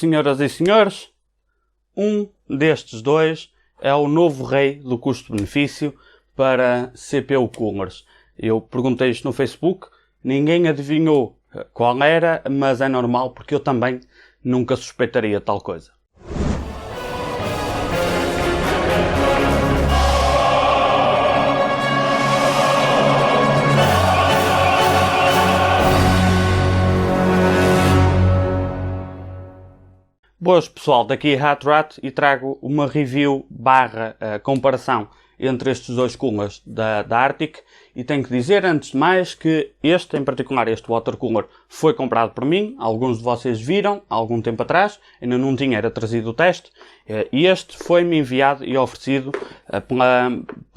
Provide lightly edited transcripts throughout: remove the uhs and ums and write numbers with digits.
senhoras e senhores, um destes dois é o novo rei do custo-benefício para CPU Coolers. Eu perguntei isto no Facebook, ninguém adivinhou qual era, mas é normal porque eu também nunca suspeitaria tal coisa. Boas pessoal, daqui é HatRat e trago uma review barra comparação entre estes dois coolers da Arctic, e tenho que dizer antes de mais que este, em particular este water cooler, foi comprado por mim. Alguns de vocês viram há algum tempo atrás, ainda não tinha era trazido o teste, e este foi-me enviado e oferecido pela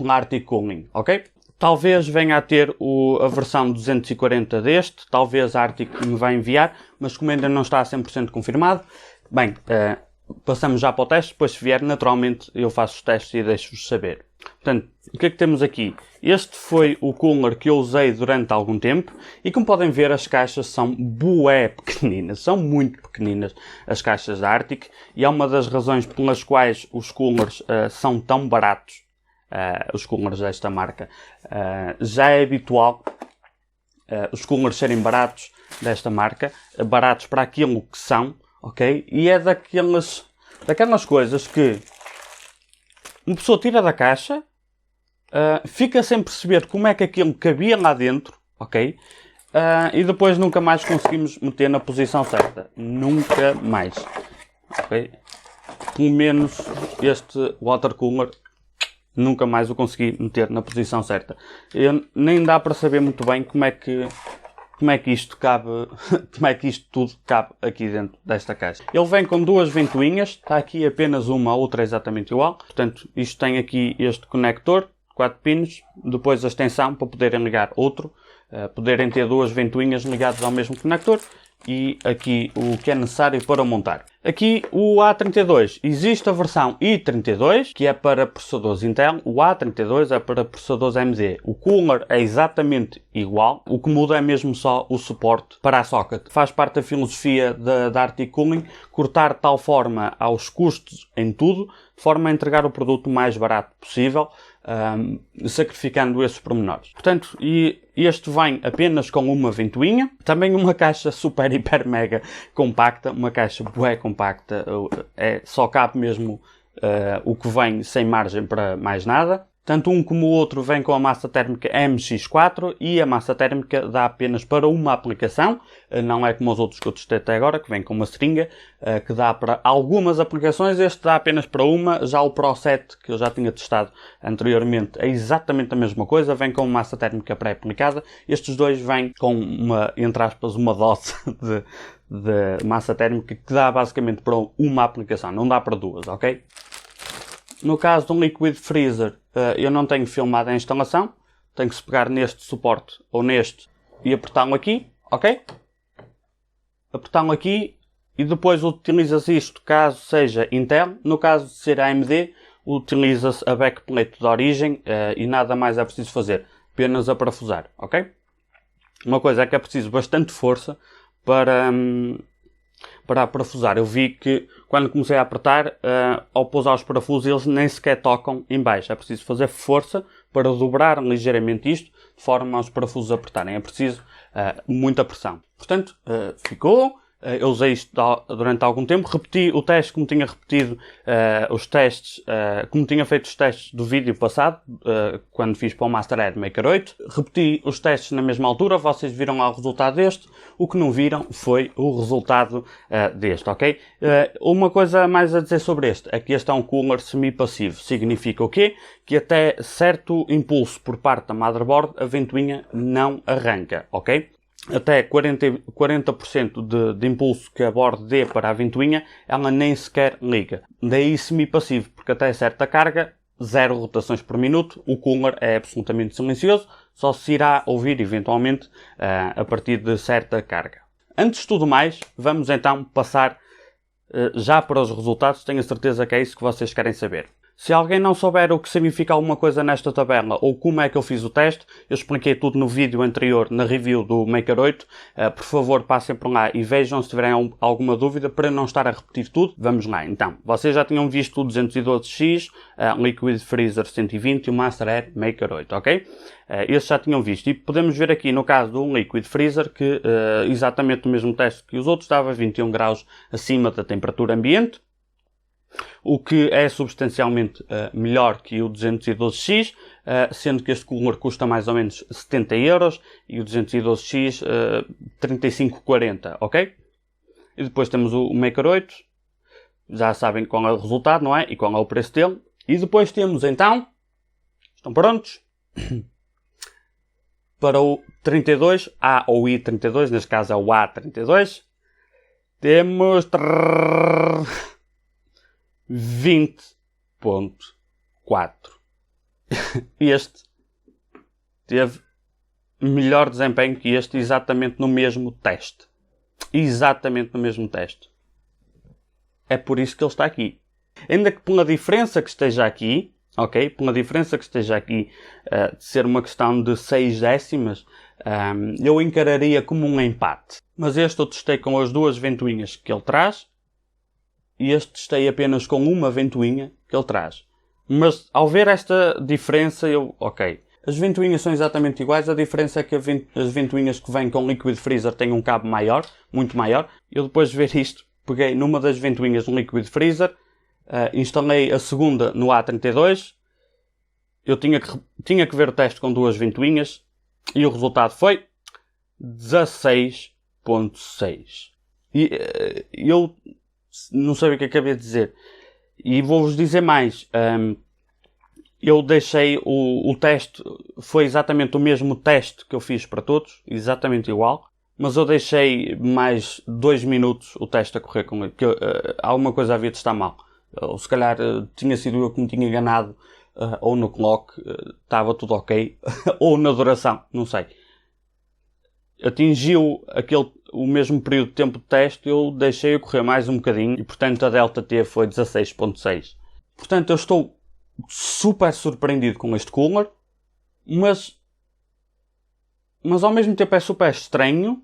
Arctic Cooling, ok? Talvez venha a ter a versão 240 deste, talvez a Arctic me vai enviar, mas como ainda não está a 100% confirmado, bem, passamos já para o teste, depois se vier, naturalmente, eu faço os testes e deixo-vos saber. Portanto, o que é que temos aqui? Este foi o cooler que eu usei durante algum tempo e como podem ver as caixas são bué pequeninas, são muito pequeninas as caixas da Arctic e é uma das razões pelas quais os coolers são tão baratos, os coolers desta marca. Já é habitual os coolers serem baratos desta marca, baratos para aquilo que são. Ok? E é daquelas coisas que uma pessoa tira da caixa, fica sem perceber como é que aquilo cabia lá dentro, ok? E depois nunca mais conseguimos meter na posição certa. Nunca mais. Ok? Pelo menos este water cooler nunca mais o consegui meter na posição certa. Nem dá para saber muito bem como é que isto cabe, como é que isto tudo cabe aqui dentro desta caixa. Ele vem com duas ventoinhas, está aqui apenas uma, a outra é exatamente igual. Portanto, isto tem aqui este conector, 4 pinos, depois a extensão para poderem ligar outro, poderem ter duas ventoinhas ligadas ao mesmo conector e aqui o que é necessário para montar. Aqui o A32, existe a versão i32, que é para processadores Intel, o A32 é para processadores AMD. O cooler é exatamente igual, o que muda é mesmo só o suporte para a socket. Faz parte da filosofia da Arctic Cooling, cortar de tal forma aos custos em tudo, de forma a entregar o produto o mais barato possível, sacrificando esses pormenores. Portanto, este vem apenas com uma ventoinha, também uma caixa super, hiper, mega compacta, uma caixa bué compacta, só cabe mesmo o que vem sem margem para mais nada. Tanto um como o outro vem com a massa térmica MX4 e a massa térmica dá apenas para uma aplicação, não é como os outros que eu testei até agora, que vem com uma seringa, que dá para algumas aplicações. Este dá apenas para uma. Já o Pro 7, que eu já tinha testado anteriormente, é exatamente a mesma coisa, vem com massa térmica pré-aplicada. Estes dois vêm com uma, entre aspas, uma dose de massa térmica que dá basicamente para uma aplicação, não dá para duas, ok? No caso do Liquid Freezer, eu não tenho filmado a instalação. Tenho que se pegar neste suporte ou neste e apertá-lo aqui, ok? Apertá-lo aqui e depois utilizas isto caso seja Intel. No caso de ser AMD, utiliza-se a backplate de origem e nada mais é preciso fazer. Apenas a parafusar, ok? Uma coisa é que é preciso bastante força para parafusar. Eu vi que quando comecei a apertar, ao pousar os parafusos, eles nem sequer tocam em baixo. É preciso fazer força para dobrar ligeiramente isto, de forma aos parafusos apertarem. É preciso muita pressão. Portanto, ficou. Eu usei isto durante algum tempo, repeti o teste como tinha repetido os testes, como tinha feito os testes do vídeo passado, quando fiz para o Master Maker 8. Repeti os testes na mesma altura, vocês viram lá o resultado deste. O que não viram foi o resultado deste, ok? Uma coisa mais a dizer sobre este, é que este é um cooler semi-passivo. Significa o quê? Que até certo impulso por parte da motherboard, a ventoinha não arranca, ok? Até 40% de impulso que a board dê para a ventoinha, ela nem sequer liga. Daí semi-passivo, porque até certa carga, 0 rotações por minuto, o cooler é absolutamente silencioso, só se irá ouvir eventualmente a partir de certa carga. Antes de tudo mais, vamos então passar já para os resultados, tenho a certeza que é isso que vocês querem saber. Se alguém não souber o que significa alguma coisa nesta tabela ou como é que eu fiz o teste, eu expliquei tudo no vídeo anterior, na review do Maker 8. Por favor, passem por lá e vejam se tiverem alguma dúvida para não estar a repetir tudo. Vamos lá, então. Vocês já tinham visto o 212X, Liquid Freezer 120 e o Master Air Maker 8, ok? Esses já tinham visto. E podemos ver aqui no caso do Liquid Freezer que exatamente o mesmo teste que os outros estava 21 graus acima da temperatura ambiente. O que é substancialmente melhor que o 212X, sendo que este cooler custa mais ou menos 70 euros e o 212X 35,40, ok? E depois temos o Maker 8, já sabem qual é o resultado, não é? E qual é o preço dele. E depois temos então, estão prontos? Para o 32, A ou I32, neste caso é o A32, temos 20.4. Este teve melhor desempenho que este exatamente no mesmo teste. Exatamente no mesmo teste. É por isso que ele está aqui. Ainda que pela diferença que esteja aqui, ok? Pela diferença que esteja aqui de ser uma questão de 6 décimas, eu encararia como um empate. Mas este eu testei com as duas ventoinhas que ele traz. E este testei apenas com uma ventoinha que ele traz. Mas ao ver esta diferença, ok. As ventoinhas são exatamente iguais, a diferença é que as ventoinhas que vêm com Liquid Freezer têm um cabo maior, muito maior. Eu depois de ver isto, peguei numa das ventoinhas do Liquid Freezer, instalei a segunda no A32. Eu tinha que ver o teste com duas ventoinhas e o resultado foi 16.6. E eu não sei o que acabei de dizer. E vou-vos dizer mais. Eu deixei o teste, foi exatamente o mesmo teste que eu fiz para todos, exatamente igual, mas eu deixei mais 2 minutos o teste a correr com ele, porque alguma coisa havia de estar mal. Ou se calhar tinha sido eu que me tinha enganado, ou no clock, estava tudo ok, ou na duração, não sei. Atingiu o mesmo período de tempo de teste, eu deixei-o correr mais um bocadinho e, portanto, a delta T foi 16.6. Portanto, eu estou super surpreendido com este cooler, mas ao mesmo tempo é super estranho,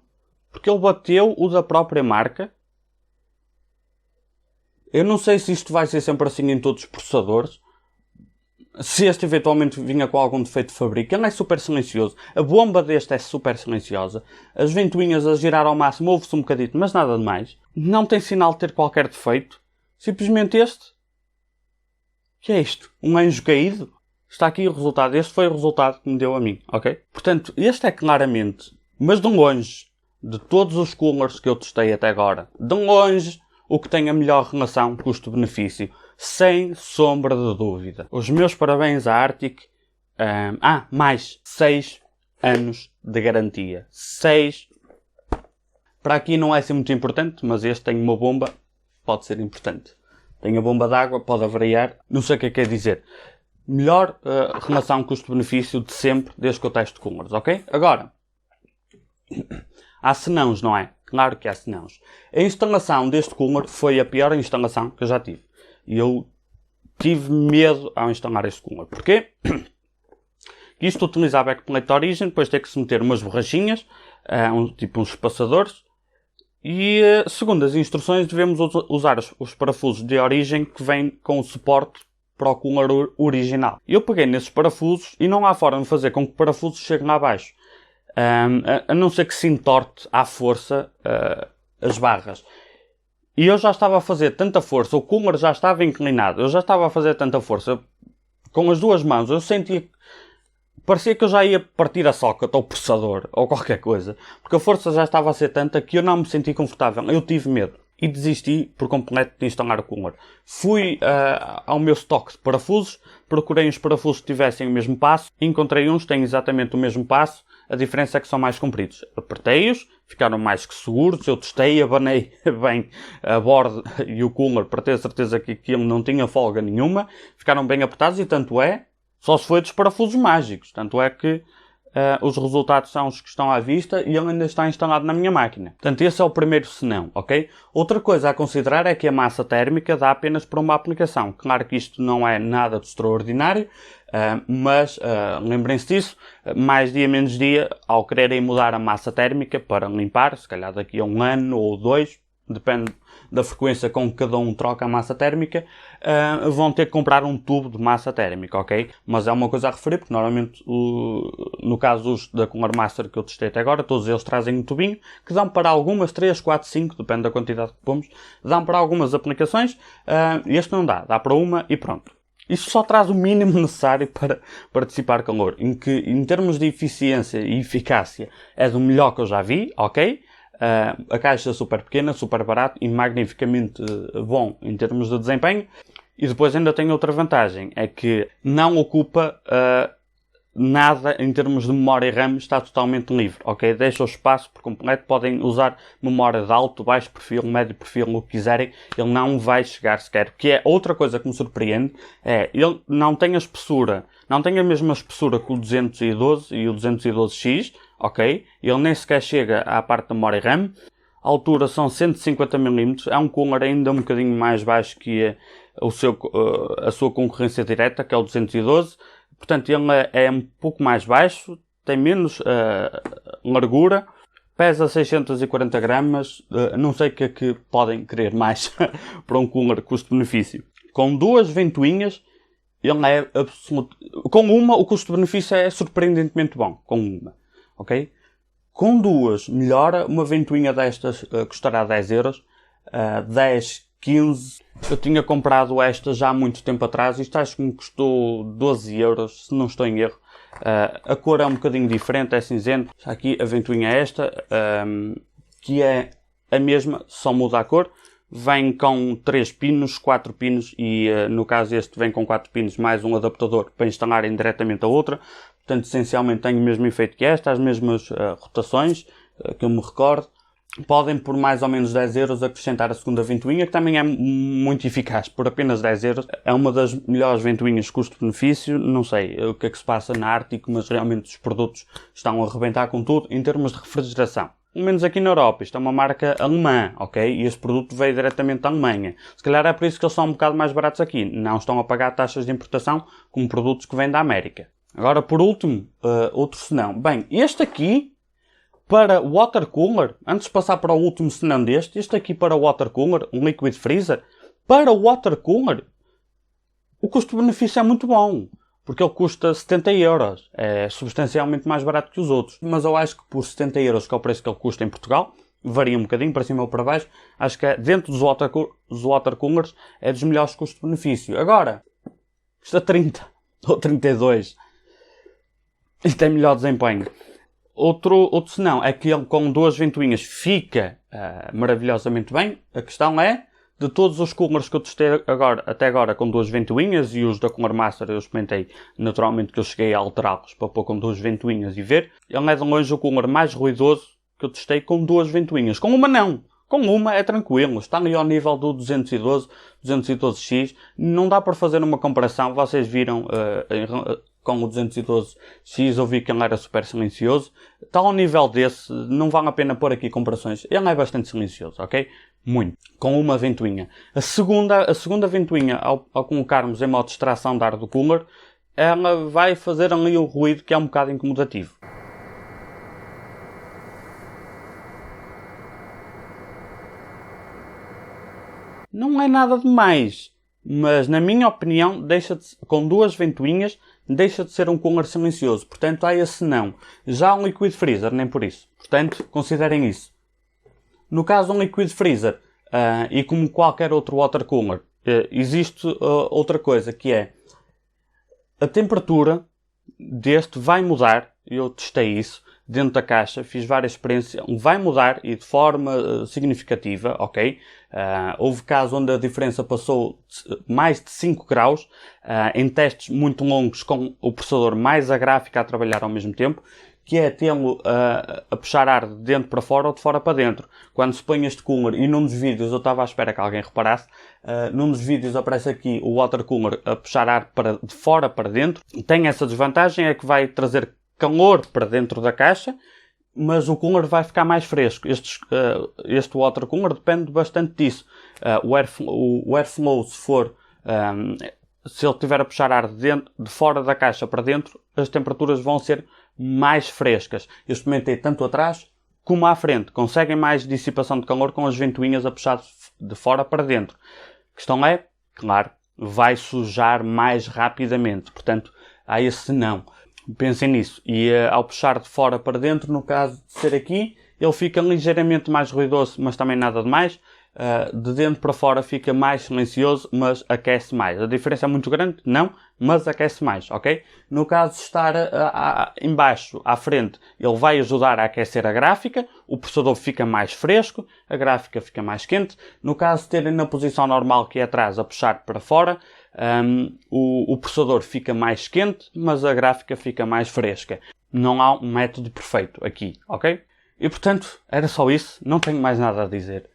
porque ele bateu o da própria marca. Eu não sei se isto vai ser sempre assim em todos os processadores. Se este eventualmente vinha com algum defeito de fábrica, ele é super silencioso. A bomba deste é super silenciosa. As ventoinhas a girar ao máximo, ouve-se um bocadito, mas nada de mais. Não tem sinal de ter qualquer defeito. Simplesmente este. O que é isto? Um anjo caído? Está aqui o resultado. Este foi o resultado que me deu a mim, ok? Portanto, este é claramente, mas de longe, de todos os coolers que eu testei até agora, de longe, o que tem a melhor relação custo-benefício. Sem sombra de dúvida. Os meus parabéns à Arctic. Mais 6 anos de garantia. 6. Para aqui não é assim muito importante, mas este tem uma bomba. Pode ser importante. Tem a bomba d'água, pode variar. Não sei o que é que quer dizer. Melhor relação custo-benefício de sempre, desde que eu testo coolers, ok? Agora, há senãos, não é? Claro que há senãos. A instalação deste cooler foi a pior instalação que eu já tive. E eu tive medo ao instalar este cooler. Porquê? Isto utiliza a backplate de origem, depois tem que se meter umas borrachinhas, tipo uns espaçadores. E, segundo as instruções, devemos usar os parafusos de origem que vêm com o suporte para o cooler original. Eu peguei nesses parafusos e não há forma de fazer com que o parafuso chegue lá abaixo. A não ser que se entorte à força as barras. E eu já estava a fazer tanta força, o cooler já estava inclinado, eu já estava a fazer tanta força com as duas mãos, eu sentia, parecia que eu já ia partir a socket ou o processador ou qualquer coisa, porque a força já estava a ser tanta que eu não me senti confortável, eu tive medo e desisti por completo de instalar o cooler. Fui ao meu estoque de parafusos, procurei uns parafusos que tivessem o mesmo passo, encontrei uns que têm exatamente o mesmo passo. A diferença é que são mais compridos. Apertei-os, ficaram mais que seguros, eu testei, abanei bem a borda e o cooler para ter certeza que aquilo não tinha folga nenhuma. Ficaram bem apertados e tanto é, só se foi dos parafusos mágicos. Tanto é que os resultados são os que estão à vista e ele ainda está instalado na minha máquina. Portanto, esse é o primeiro senão, ok? Outra coisa a considerar é que a massa térmica dá apenas para uma aplicação. Claro que isto não é nada de extraordinário, mas lembrem-se disso, mais dia menos dia, ao quererem mudar a massa térmica para limpar, se calhar daqui a 1 ano ou 2, depende da frequência com que cada um troca a massa térmica, vão ter que comprar um tubo de massa térmica, ok? Mas é uma coisa a referir, porque normalmente, no caso da Cooler Master que eu testei até agora, todos eles trazem um tubinho, que dão para algumas, 3, 4, 5, depende da quantidade que pomos, dão para algumas aplicações, este não dá para uma e pronto. Isto só traz o mínimo necessário para dissipar calor, em que, em termos de eficiência e eficácia, é do melhor que eu já vi, ok? A caixa é super pequena, super barato e magnificamente bom em termos de desempenho. E depois ainda tem outra vantagem, é que não ocupa nada em termos de memória RAM, está totalmente livre, ok? Deixa o espaço por completo, podem usar memória de alto, baixo perfil, médio perfil, o que quiserem, ele não vai chegar sequer. Que é outra coisa que me surpreende, ele não tem a espessura, não tem a mesma espessura que o 212 e o 212X, ok? Ele nem sequer chega à parte da memória RAM. A altura são 150 mm. É um cooler ainda um bocadinho mais baixo que a sua concorrência direta, que é o 212. Portanto, ele é um pouco mais baixo, tem menos largura, pesa 640 gramas. Não sei o que é que podem querer mais para um cooler custo-benefício. Com duas ventoinhas, ele é absoluto. Com uma, o custo-benefício é surpreendentemente bom. Com uma. Ok? Com duas, melhora. Uma ventoinha destas custará 10 euros. 10, 15. Eu tinha comprado esta já há muito tempo atrás. Isto acho que me custou 12 euros, se não estou em erro. A cor é um bocadinho diferente, é cinzento. Aqui a ventoinha é esta, que é a mesma, só muda a cor. Vem com 3 pinos, 4 pinos e no caso este vem com 4 pinos mais um adaptador para instalarem diretamente a outra. Portanto, essencialmente tem o mesmo efeito que esta, as mesmas rotações, que eu me recordo. Podem, por mais ou menos 10 euros, acrescentar a segunda ventoinha, que também é muito eficaz. Por apenas 10 euros. É uma das melhores ventoinhas custo-benefício. Não sei o que é que se passa na Arctic, mas realmente os produtos estão a arrebentar com tudo em termos de refrigeração. Pelo menos aqui na Europa. Isto é uma marca alemã, ok? E este produto veio diretamente da Alemanha. Se calhar é por isso que eles são um bocado mais baratos aqui. Não estão a pagar taxas de importação como produtos que vêm da América. Agora, por último, outro senão. Bem, este aqui, para water cooler, antes de passar para o último senão este aqui para water cooler, um liquid freezer, para water cooler, o custo-benefício é muito bom. Porque ele custa 70 euros. É substancialmente mais barato que os outros. Mas eu acho que por 70 euros, que é o preço que ele custa em Portugal, varia um bocadinho para cima ou para baixo, acho que dentro dos water coolers é dos melhores custo-benefício. Agora, custa 30 ou 32. E tem melhor desempenho. Outro senão é que ele com duas ventoinhas fica maravilhosamente bem. A questão é, de todos os coolers que eu testei até agora com duas ventoinhas, e os da Cooler Master eu experimentei naturalmente que eu cheguei a alterá-los para pôr com duas ventoinhas e ver, ele é de longe o cooler mais ruidoso que eu testei com duas ventoinhas. Com uma não. Com uma é tranquilo. Está ali ao nível do 212, 212X. Não dá para fazer uma comparação. Vocês viram com o 212X, eu vi que ele era super silencioso. Está ao nível desse, não vale a pena pôr aqui comparações. Ele é bastante silencioso, ok? Muito. Com uma ventoinha. A segunda ventoinha, ao colocarmos em modo de extração de ar do cooler, ela vai fazer ali o ruído que é um bocado incomodativo. Não é nada demais, mas na minha opinião, com duas ventoinhas, deixa de ser um cooler silencioso. Portanto, há esse não. Já um liquid freezer, nem por isso. Portanto, considerem isso. No caso de um liquid freezer, e como qualquer outro water cooler, existe outra coisa, que é a temperatura deste vai mudar. Eu testei isso dentro da caixa, fiz várias experiências, vai mudar e de forma significativa, ok? Houve casos onde a diferença passou mais de 5 graus, em testes muito longos com o processador mais a gráfica a trabalhar ao mesmo tempo, que é tê-lo a puxar ar de dentro para fora ou de fora para dentro. Quando se põe este cooler, e num dos vídeos, eu estava à espera que alguém reparasse, num dos vídeos aparece aqui o water cooler a puxar ar de fora para dentro. Tem essa desvantagem, é que vai trazer calor para dentro da caixa, mas o cooler vai ficar mais fresco. Este water cooler depende bastante disso. O airflow, se ele estiver a puxar ar de fora da caixa para dentro, as temperaturas vão ser mais frescas. Eu experimentei tanto atrás como à frente. Conseguem mais dissipação de calor com as ventoinhas a puxar de fora para dentro. A questão é, claro, vai sujar mais rapidamente. Portanto, há esse não. Pensem nisso. E ao puxar de fora para dentro, no caso de ser aqui, ele fica ligeiramente mais ruidoso, mas também nada de mais. De dentro para fora fica mais silencioso, mas aquece mais. A diferença é muito grande? Não, mas aquece mais, ok? No caso de estar embaixo, à frente, ele vai ajudar a aquecer a gráfica, o processador fica mais fresco, a gráfica fica mais quente. No caso de terem na posição normal, que é atrás, a puxar para fora, o processador fica mais quente, mas a gráfica fica mais fresca. Não há um método perfeito aqui, ok? E portanto, era só isso, não tenho mais nada a dizer.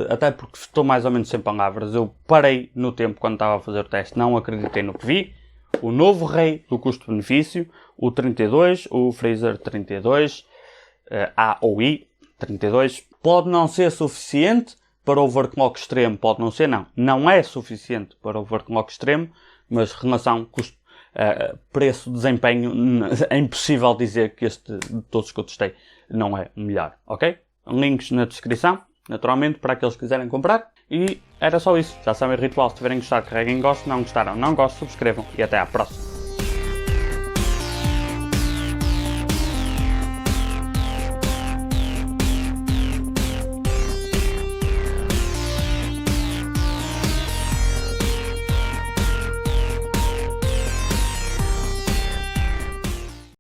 Até porque estou mais ou menos sem palavras. Eu parei no tempo quando estava a fazer o teste, não acreditei no que vi. O novo rei do custo-benefício, o 32, o Freezer 32, A ou I 32, pode não ser suficiente para o overclock extremo, pode não ser, não. Não é suficiente para o overclock extremo, mas relação custo, preço-desempenho, é impossível dizer que este de todos que eu testei não é o melhor, ok? Links na descrição, naturalmente, para aqueles que quiserem comprar. E era só isso. Já sabem o ritual. Se tiverem gostado, carreguem em gosto. Não gostaram, não gosto, subscrevam. E até à próxima.